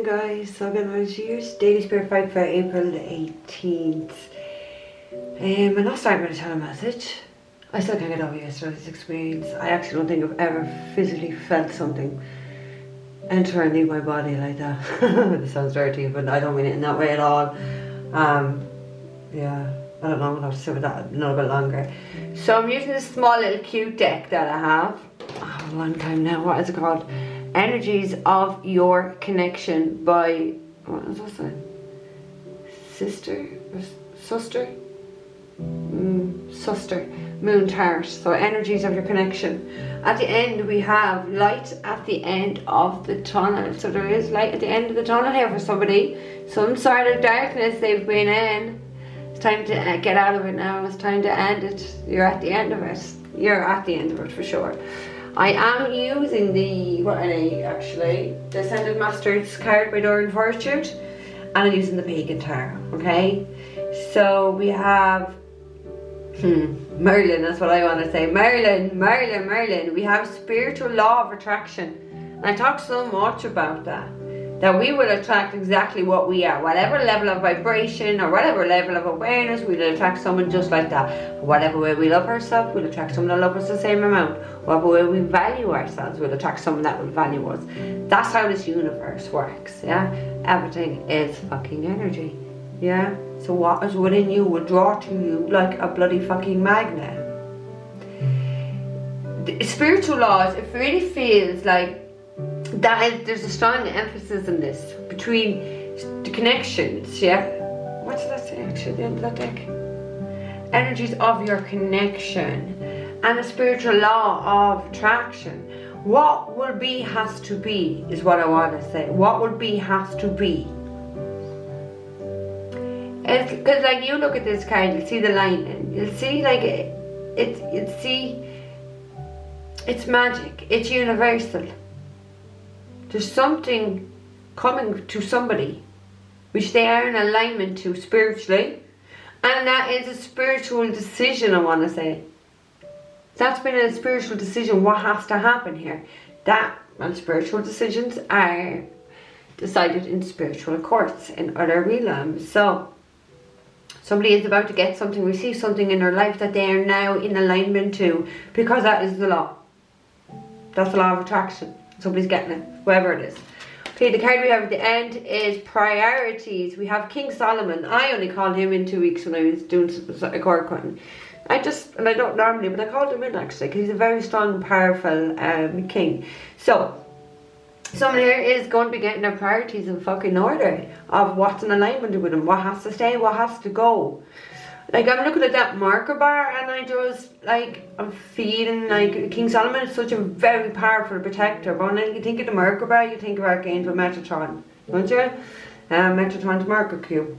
guys, so again, here's Daily Spirit Fight for April the 18th. I'm not starting with a telemessage. I still can't get over yesterday's experience. I actually don't think I've ever physically felt something enter and leave my body like that. This sounds dirty, but I don't mean it in that way at all. Yeah, I don't know, I'm gonna have to sit with that a little bit longer. So I'm using this small little cute deck that I have. Oh, a long time now. What is it called? Energies of Your Connection by, what is that? Sister? Suster? Suster. Moon Tart. So energies of your connection. At the end we have light at the end of the tunnel. So there is light at the end of the tunnel here for somebody. Some sort of darkness they've been in. It's time to get out of it now. It's time to end it. You're at the end of it. You're at the end of it for sure. I am using the, what are they actually? The Ascended Masters card by Dorian Fortitude. And I'm using the Pagan Tarot, okay? So we have, Merlin, that's what I want to say. Merlin. We have spiritual law of attraction. And I talk so much about that. That we will attract exactly what we are. Whatever level of vibration or whatever level of awareness, we'll attract someone just like that. Whatever way we love ourselves, we'll attract someone that loves us the same amount. Whatever way we value ourselves, we'll attract someone that will value us. That's how this universe works, yeah? Everything is fucking energy, yeah? So what is within you will draw to you like a bloody fucking magnet. The spiritual laws, it really feels like there's a strong emphasis in this between the connections, yeah? What did I say actually at the end of that deck? Energies of your connection and the spiritual law of attraction. What will be has to be is what I want to say. What will be has to be. It's because like you look at this card, you'll see the lightning. You'll see like it's magic. It's universal. There's something coming to somebody which they are in alignment to spiritually, and that is a spiritual decision, I want to say. That's been a spiritual decision. What has to happen here? That and spiritual decisions are decided in spiritual courts in other realms. So somebody is about to get something, receive something in their life that they are now in alignment to, because that is the law. That's the law of attraction. Somebody's getting it, whoever it is. Okay, the card we have at the end is priorities. We have King Solomon. I only called him in 2 weeks when I was doing a cord cutting. And I don't normally, but I called him in actually because he's a very strong, powerful king. So, someone here is going to be getting their priorities in fucking order of what's in alignment with them, what has to stay, what has to go. Like, I'm looking at that marker bar and I just, like, I'm feeling like King Solomon is such a very powerful protector. But when you think of the marker bar, you think of Archangel Metatron, don't you? Metatron's marker cube.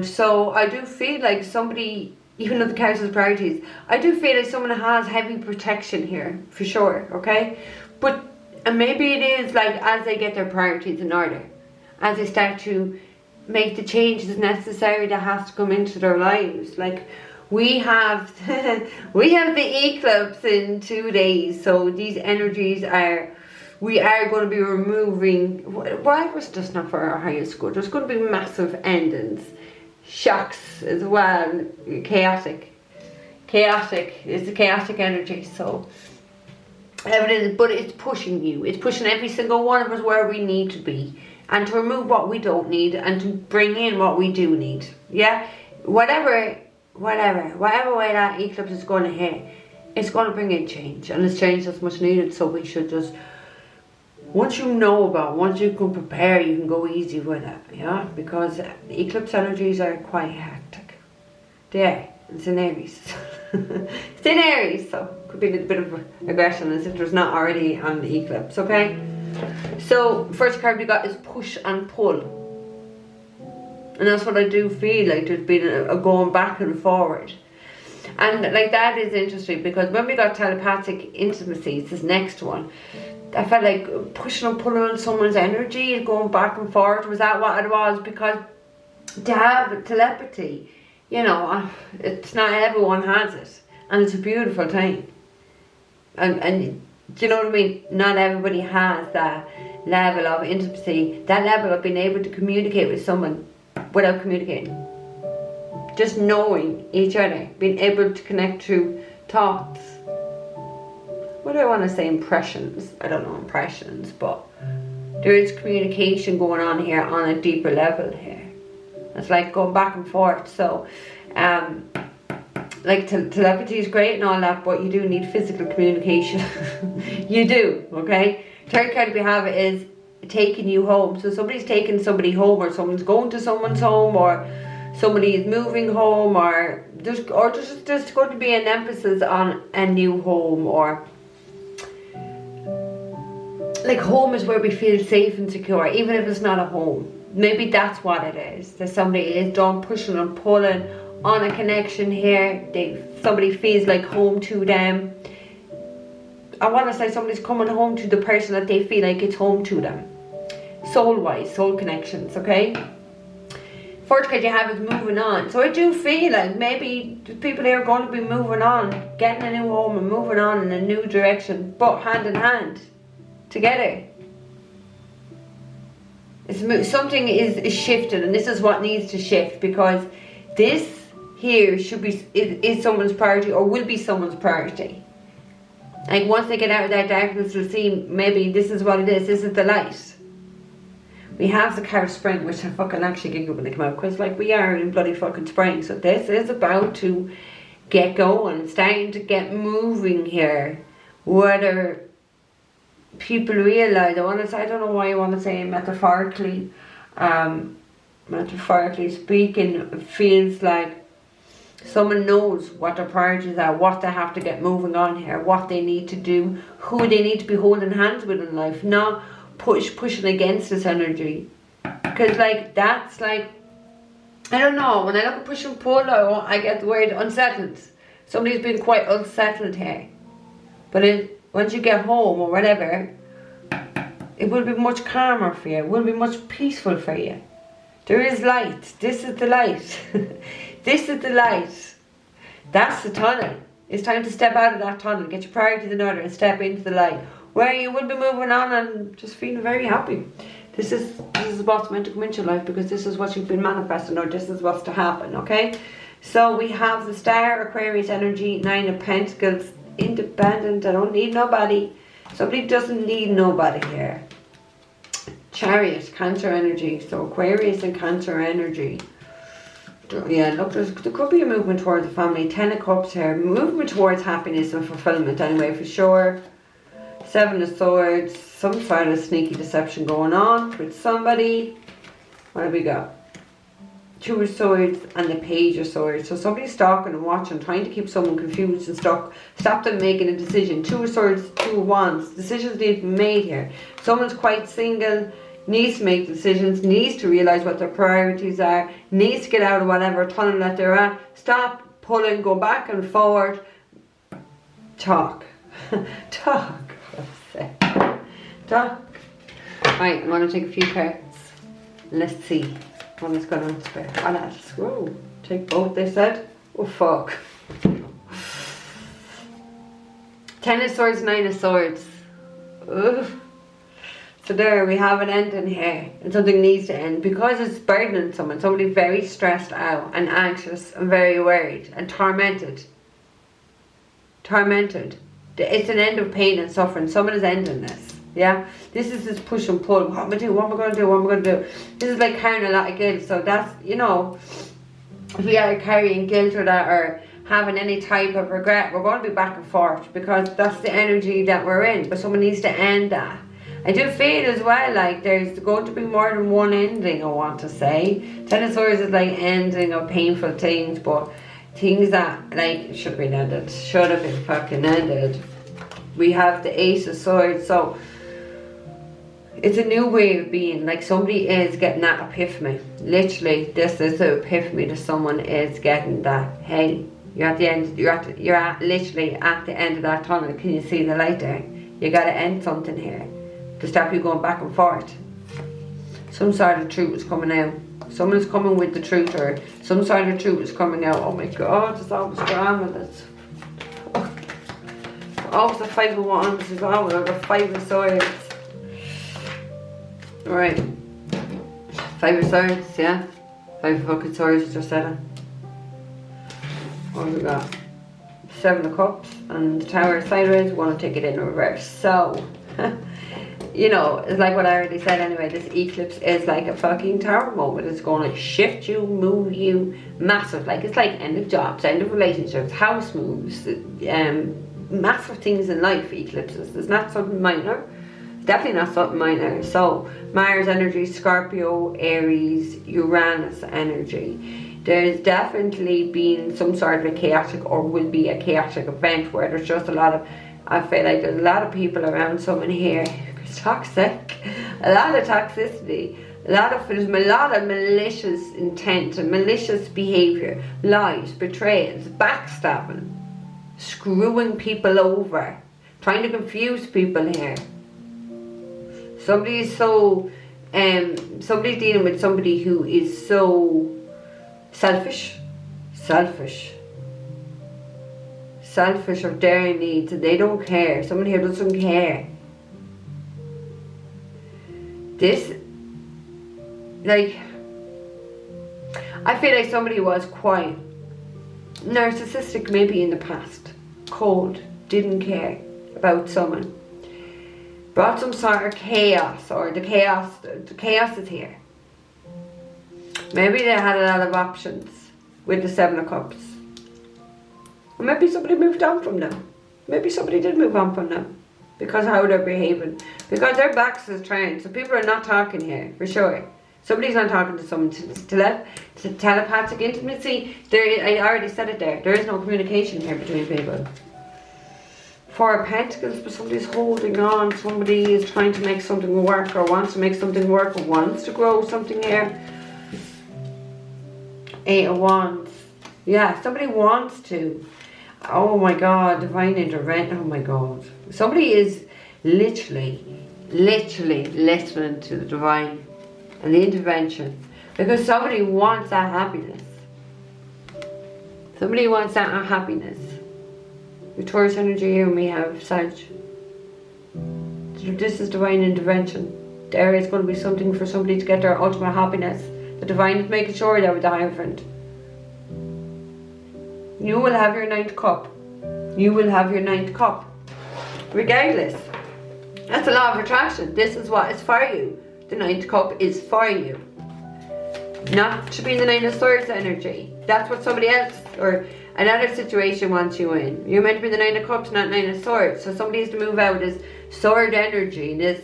So I do feel like somebody, even though the card says priorities, I do feel like someone has heavy protection here, for sure, okay? But and maybe it is like as they get their priorities in order, as they start to make the changes necessary that has to come into their lives. Like we have we have the eclipse in 2 days, so these energies we are going to be removing whatever's just not for our highest good. There's going to be massive endings, shocks as well, chaotic is the chaotic energy. So evidence, but it's pushing you, it's pushing every single one of us where we need to be, and to remove what we don't need and to bring in what we do need. Yeah, whatever way that eclipse is going to hit, it's going to bring in change, and it's change that's much needed. So we should just, once you know about, once you can prepare, you can go easy with it. Yeah, because the eclipse energies are quite hectic. They are. It's in Aries. It's in Aries, so could be a little bit of aggression as if there's not already on the eclipse. Okay, so first card we got is push and pull, and that's what I do feel like. There's been a going back and forward, and like that is interesting because when we got telepathic intimacies, this next one, I felt like pushing and pulling on someone's energy and going back and forth. Was that what it was? Because to have telepathy, you know, it's not everyone has it, and it's a beautiful thing. And do you know what I mean? Not everybody has that level of intimacy, that level of being able to communicate with someone without communicating. Just knowing each other, being able to connect through thoughts. What do I want to say? Impressions. I don't know impressions, but there is communication going on here on a deeper level here. It's like going back and forth. So, like telepathy is great and all that, but you do need physical communication. You do, okay? Third card we have is taking you home. So somebody's taking somebody home, or someone's going to someone's home, or somebody is moving home, or there's going to be an emphasis on a new home, or like home is where we feel safe and secure, even if it's not a home. Maybe that's what it is. That somebody is done pushing and pulling on a connection here. Somebody feels like home to them. I want to say somebody's coming home to the person that they feel like it's home to them. Soul-wise, soul connections, okay? Fourth card you have is moving on. So I do feel like maybe the people here are going to be moving on, getting a new home and moving on in a new direction, but hand in hand, together. Something is shifted, and this is what needs to shift, because this here should be is someone's priority, or will be someone's priority. Like once they get out of that darkness, they'll see maybe this is what it is. This is the light. We have the card spring, which I fucking actually giggled when they come out, because like we are in bloody fucking spring. So this is about to get going, starting to get moving here. Whether people realize, I don't know why I want to say metaphorically speaking, it feels like someone knows what their priorities are, what they have to get moving on here, what they need to do, who they need to be holding hands with in life, not pushing against this energy. Because like that's like, I don't know, when I look at push and pull, I get the word unsettled. Somebody's been quite unsettled here, but once you get home or whatever, it will be much calmer for you, it will be much peaceful for you. There is light. This is the light. This is the light. That's the tunnel. It's time to step out of that tunnel, get your priorities in order and step into the light, where you will be moving on and just feeling very happy. This is what's meant to come into your life, because this is what you've been manifesting, or this is what's to happen, okay? So we have the Star, Aquarius energy, 9 of Pentacles, independent, I don't need nobody. Somebody doesn't need nobody here. Chariot, Cancer energy, so Aquarius and Cancer energy. Yeah, look, there could be a movement towards the family. 10 of Cups here, movement towards happiness and fulfillment anyway, for sure. 7 of Swords, some sort of sneaky deception going on with somebody. What have we got? 2 of Swords and the Page of Swords. So somebody's stalking and watching, trying to keep someone confused and stuck. Stop them making a decision. 2 of Swords, 2 of Wands. Decisions need to be made here. Someone's quite single, needs to make decisions, needs to realise what their priorities are, needs to get out of whatever tunnel that they're at. Stop pulling, go back and forward. Talk. Talk. Talk. Right, I'm going to take a few cards. Let's see what is going on here. Whoa, take both, they said. Oh fuck. 10 of Swords, 9 of Swords. Ugh. So there we have an ending here, and something needs to end because it's burdening someone. Somebody very stressed out and anxious and very worried and tormented. Tormented. It's an end of pain and suffering. Someone is ending this. Yeah, this is this push and pull. What am I doing? What am I going to do? What am I going to do? This is like carrying a lot of guilt. So that's, you know, if we are carrying guilt or that, or having any type of regret, we're going to be back and forth, because that's the energy that we're in. But someone needs to end that. I do feel as well like there's going to be more than one ending, I want to say. 10 of Swords is like ending of painful things, but things that like should have been ended. Should have been fucking ended. We have the Ace of Swords, so it's a new way of being. Like somebody is getting that epiphany. Literally, this is the epiphany that someone is getting, that hey, you're at the end, you're at literally at the end of that tunnel. Can you see the light there? You gotta end something here to stop you going back and forth. Some sort of truth is coming out. Someone is coming with the truth, or some sort of truth is coming out. Oh my god, there's always drama. That's always the 5 of Wands, there's always the 5 of Swords. Alright. 5 of Swords, yeah. 5 of fucking Swords, just said it. What have we got? 7 of Cups and the Tower sideways. Want to take it in reverse. So, you know, it's like what I already said anyway. This eclipse is like a fucking tower moment. It's going to shift you, move you, massive. Like, it's like end of jobs, end of relationships, house moves, massive things in life. Eclipses. It's not something minor. Definitely not something minor. So Mars energy, Scorpio, Aries, Uranus energy. There's definitely been some sort of a chaotic, or will be a chaotic event where there's just a lot of, I feel like there's a lot of people around someone here who's toxic, a lot of toxicity, there's a lot of malicious intent and malicious behaviour, lies, betrayals, backstabbing, screwing people over, trying to confuse people here. Somebody's so, somebody's dealing with somebody who is so selfish of their needs, and they don't care. Someone here doesn't care. This, like, I feel like somebody was quite narcissistic maybe in the past, cold, didn't care about someone, brought some sort of chaos, or the chaos is here. Maybe they had a lot of options with the 7 of Cups. Or maybe somebody moved on from them. Maybe somebody did move on from them because how they're behaving, because their backs is turned. So people are not talking here for sure. Somebody's not talking to someone. To telepathic intimacy, I already said it there. There is no communication here between people. 4 of Pentacles, but somebody's holding on. Somebody is trying to make something work, or wants to make something work, or wants to grow something here. 8 of Wands. Yeah, somebody wants to. Oh my God, divine intervention. Oh my God. Somebody is literally listening to the divine and the intervention, because somebody wants that happiness. Somebody wants that happiness. With Taurus energy here, we have Sag. This is divine intervention. There is going to be something for somebody to get their ultimate happiness. The divine is making sure that with the Hierophant. You will have your 9th cup. You will have your 9th cup. Regardless. That's a law of attraction. This is what is for you. The 9th cup is for you. Not to be in the 9 of Swords energy. That's what somebody else or another situation wants you in. You're meant to be the 9 of Cups, not 9 of Swords. So somebody has to move out this sword energy, this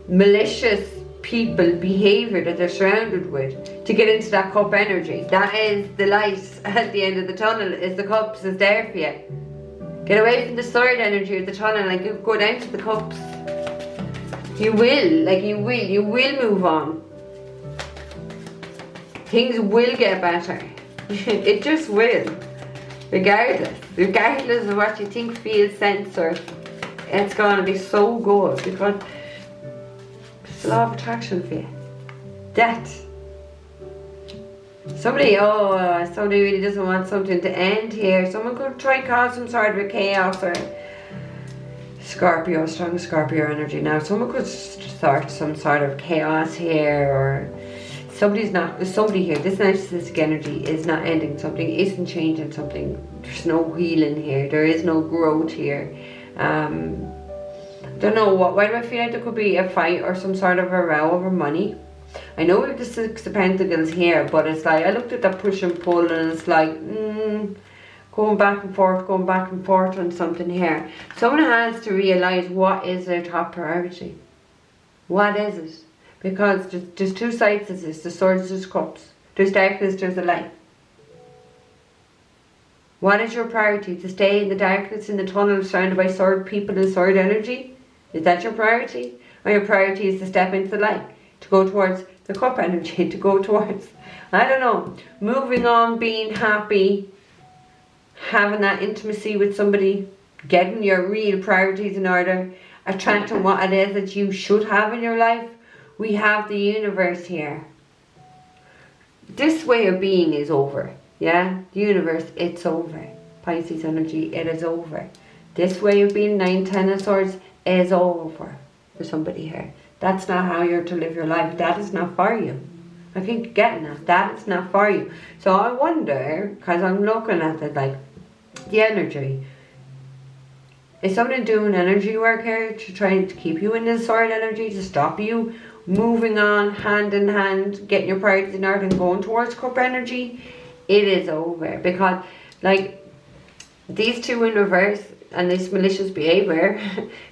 malicious people behavior that they're surrounded with, to get into that cup energy. That is the light at the end of the tunnel. Is the cups is there for you. Get away from the sword energy of the tunnel and go down to the cups. You will move on. Things will get better. It just will. Regardless of what you think, feel, sense, or it's going to be so good, because it's the law of attraction for you. Death. Somebody really doesn't want something to end here. Someone could try and cause some sort of a chaos, or Scorpio, strong Scorpio energy now. Someone could start some sort of chaos here, or somebody here, this narcissistic energy is not ending something, isn't changing something. There's no healing here. There is no growth here. Don't know why do I feel like there could be a fight or some sort of a row over money? I know we have the 6 of Pentacles here, but it's like, I looked at that push and pull, and it's like, going back and forth on something here. Someone has to realise what is their top priority. What is it? Because there's 2 sides to this. There's Swords, there's Cups. There's darkness, there's the light. What is your priority? To stay in the darkness, in the tunnel, surrounded by sword people and sword energy? Is that your priority? Or your priority is to step into the light? To go towards the cup energy? To go towards, I don't know, moving on, being happy, having that intimacy with somebody, getting your real priorities in order, attracting what it is that you should have in your life. We have the universe here. This way of being is over. Yeah, the universe, it's over. Pisces energy, it is over. This way of being, 9, 10 of Swords, is over. for somebody here. That's not how you're to live your life. That is not for you. I keep getting that. That is not for you. So I wonder, because I'm looking at it like the energy. Is somebody doing energy work here to try to keep you in this sort of energy, to stop you moving on hand in hand, getting your priorities in order and going towards cup energy? It is over, because like these two in reverse and this malicious behavior,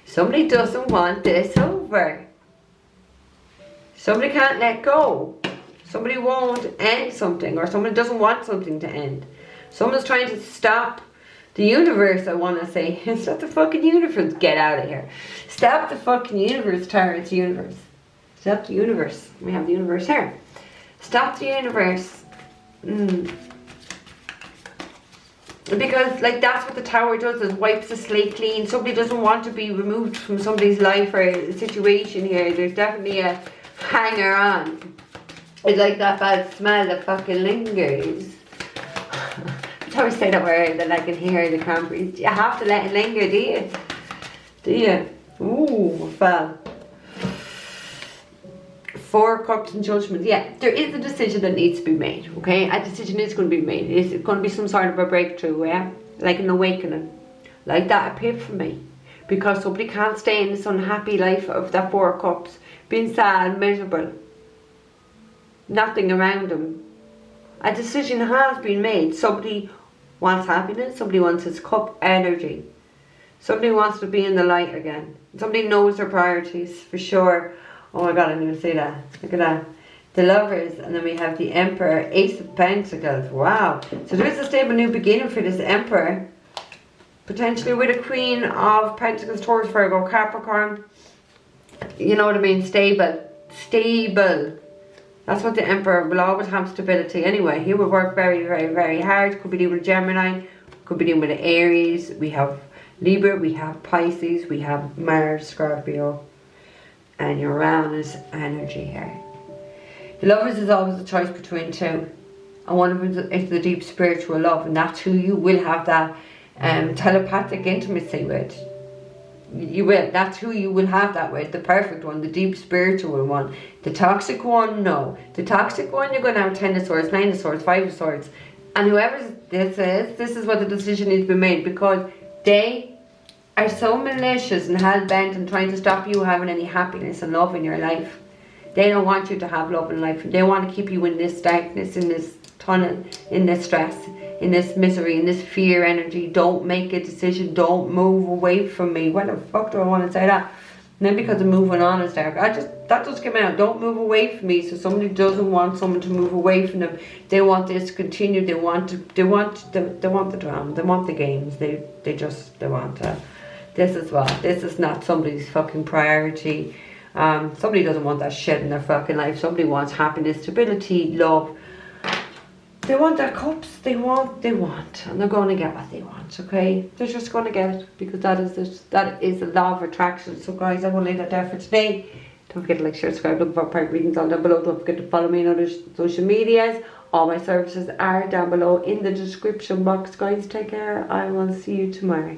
somebody doesn't want this over. Somebody can't let go. Somebody won't end something, or somebody doesn't want something to end. Someone's trying to stop the universe, I want to say. Stop the fucking universe. Get out of here. Stop the fucking universe, Tara. It's the universe. Stop the universe. We have the universe here. Stop the universe. Because like that's what the Tower does, is wipes the slate clean. Somebody doesn't want to be removed from somebody's life or a situation here. There's definitely a hanger on. It's like that bad smell that fucking lingers. I always say that word that I can hear the cranberries. You have to let it linger, do you? Do you? Ooh, fell. 4 cups and judgment. Yeah, there is a decision that needs to be made, okay? A decision is going to be made. It's going to be some sort of a breakthrough, yeah? Like an awakening. Like that epiphany. Because somebody can't stay in this unhappy life of that 4 cups. Being sad, miserable. Nothing around them. A decision has been made. Somebody wants happiness. Somebody wants his cup energy. Somebody wants to be in the light again. Somebody knows their priorities for sure. Oh my god, I didn't even say that. Look at that. The Lovers, and then we have the Emperor, Ace of Pentacles. Wow. So there is a stable new beginning for this Emperor. Potentially with a Queen of Pentacles, Taurus, Virgo, Capricorn. You know what I mean? Stable. Stable. That's what the Emperor will always have, stability. Anyway, he will work very, very, very hard. Could be dealing with Gemini. Could be dealing with the Aries. We have Libra. We have Pisces. We have Mars, Scorpio. And Uranus energy here. The Lovers is always a choice between two. And one of them is the deep spiritual love. And that's who you will have that telepathic intimacy with. You will. That's who you will have that with. The perfect one. The deep spiritual one. The toxic one, no. The toxic one, you're going to have 10 of Swords, 9 of Swords, 5 of Swords. And whoever this is what the decision needs to be made. Because they are so malicious and hell-bent and trying to stop you having any happiness and love in your life. They don't want you to have love in life. They want to keep you in this darkness, in this tunnel, in this stress, in this misery, in this fear energy. Don't make a decision. Don't move away from me. Why the fuck do I want to say that? And then because of moving on is dark. That just came out. Don't move away from me. So somebody doesn't want someone to move away from them. They want this to continue. They want the drama. They want the games. They want to. This is what. This is not somebody's fucking priority. Somebody doesn't want that shit in their fucking life. Somebody wants happiness, stability, love. They want their cups. They want. And they're going to get what they want, okay? They're just going to get it. Because that is the law of attraction. So guys, I will leave that there for today. Don't forget to like, share, subscribe, look for private readings all down below. Don't forget to follow me on other social medias. All my services are down below in the description box. Guys, take care. I will see you tomorrow.